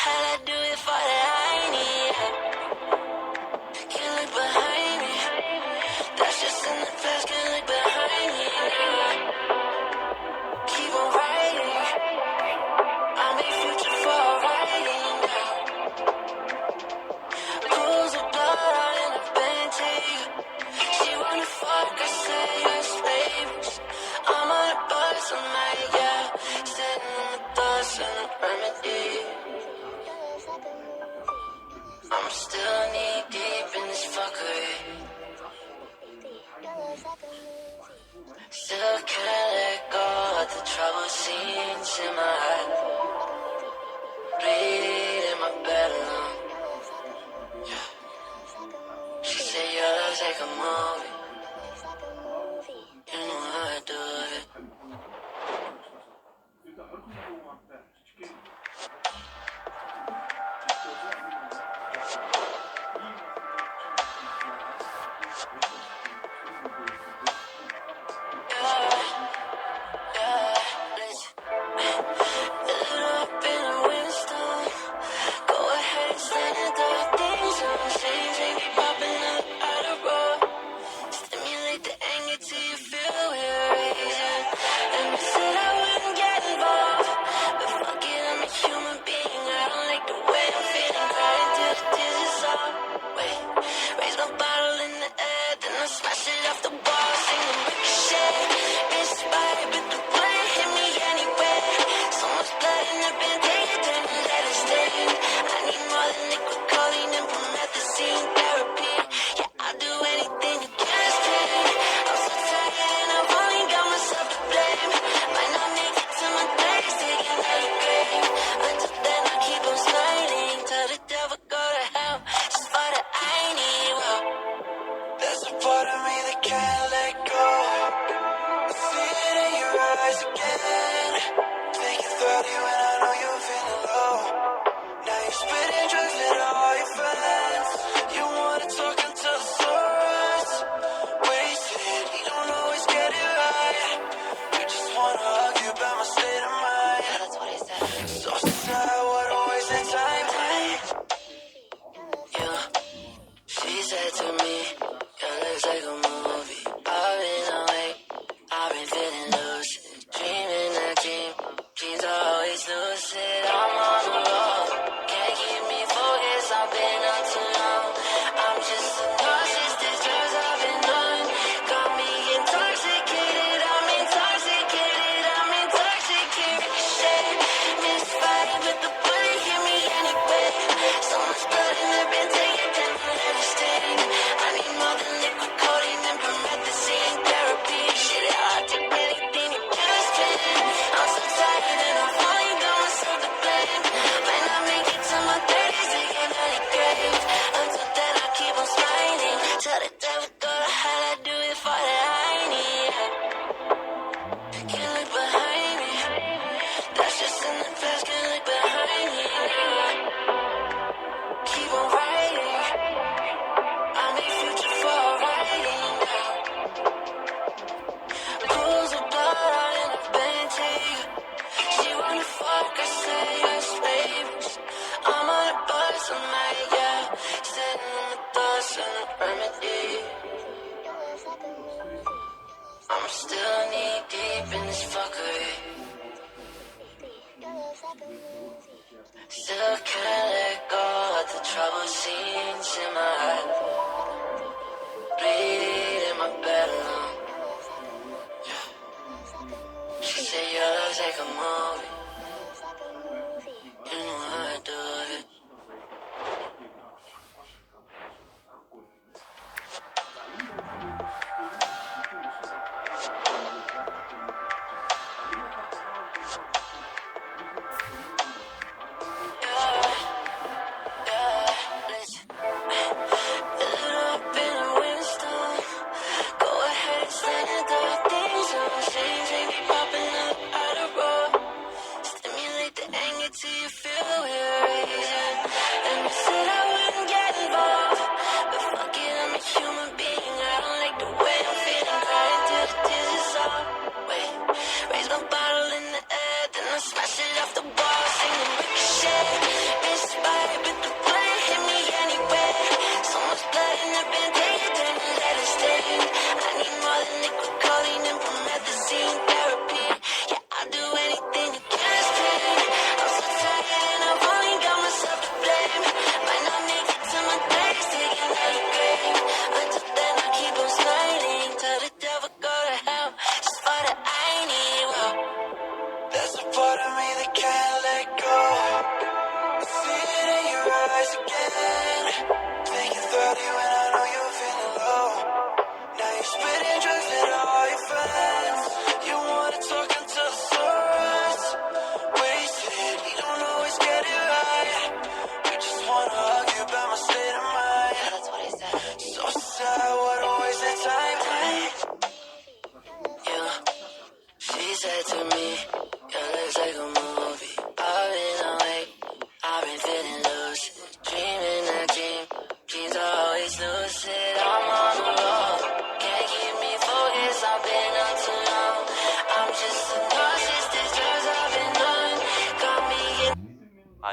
hell I do it for that I need. Can't look behind me. That's just in the past, can't look behind me. Keep on writing. I make future for writing now. Pools of blood out in a Bentley. She wanna fuck, I say yes, baby. I'm on a bus, I'm like, yeah. Sitting on the bus in a remedy. I'm still knee deep in this fuckery. Still can't let go of the trouble scenes in my head. Bleed in my bed alone. Yeah. She said your love's like a movie. You know how I do it. Smash it off the wall, sing the ricochet. Inspired, but the bullet hit me anyway. So much blood in the band, take it down and let it stain. I need more than liquid codeine and promethazine therapy. Yeah, I'll do anything to get this pain. I'm so tired and I've only got myself to blame. Might not make it to my 30s, taking out a grave. Until then I keep on smiling. Tell the devil go to hell, just for the I need. Well, there's a part of me that can't let go. I see it in your eyes again. Take it 30 when I know you're feeling low. Now you're spitting drugs at all your friends. You wanna talk until the sunrise. Wasted, you don't always get it right. You just wanna argue about my state of mind. Yeah, that's what he said. So sad, what a waste of time. Yeah, she said to me, your looks like a movie. I've been awake, I've been feeling lucid. Dreaming a dream, dreams are always lucid. I'm on the road, can't keep me focused, I've been up too long. I'm just a narcissist, these drugs I've been on got me intoxicated, I'm intoxicated, I'm intoxicated. Shit, misfired, but the bullet hit me anyway. So much blood in the bin, take it down and let it stain. I need more than liquid codeine and promethazine therapy. Shit, I'll take anything to get this pain. I'm so tired and I'm falling down myself to blame. Might not make it to my 30s, taking out a grave. Until then I keep on smiling. Tell the devil go to hell, I do it for that I need. Can't look behind me. That's just in the past, can't look behind me. Keep on writing. I make future for writing now. Pools of blood out in a Bentley. She wanna fuck, I say yes, baby. I'm on a bus, I'm like, yeah. Sitting on the bus in a remedy. I'm still knee deep in this fuckery. Still can't let go of the trouble scenes in my head. Bleed in my bed alone. Yeah. She said your love's like a movie. You know how I do it. Smash it off the wall, sing the ricochet.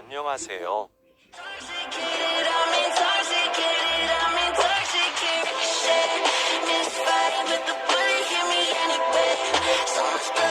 안녕하세요. Intoxicated, I'm intoxicated, I'm intoxicated. Shit, misfired, but the bullet hit me anyway. So much blood.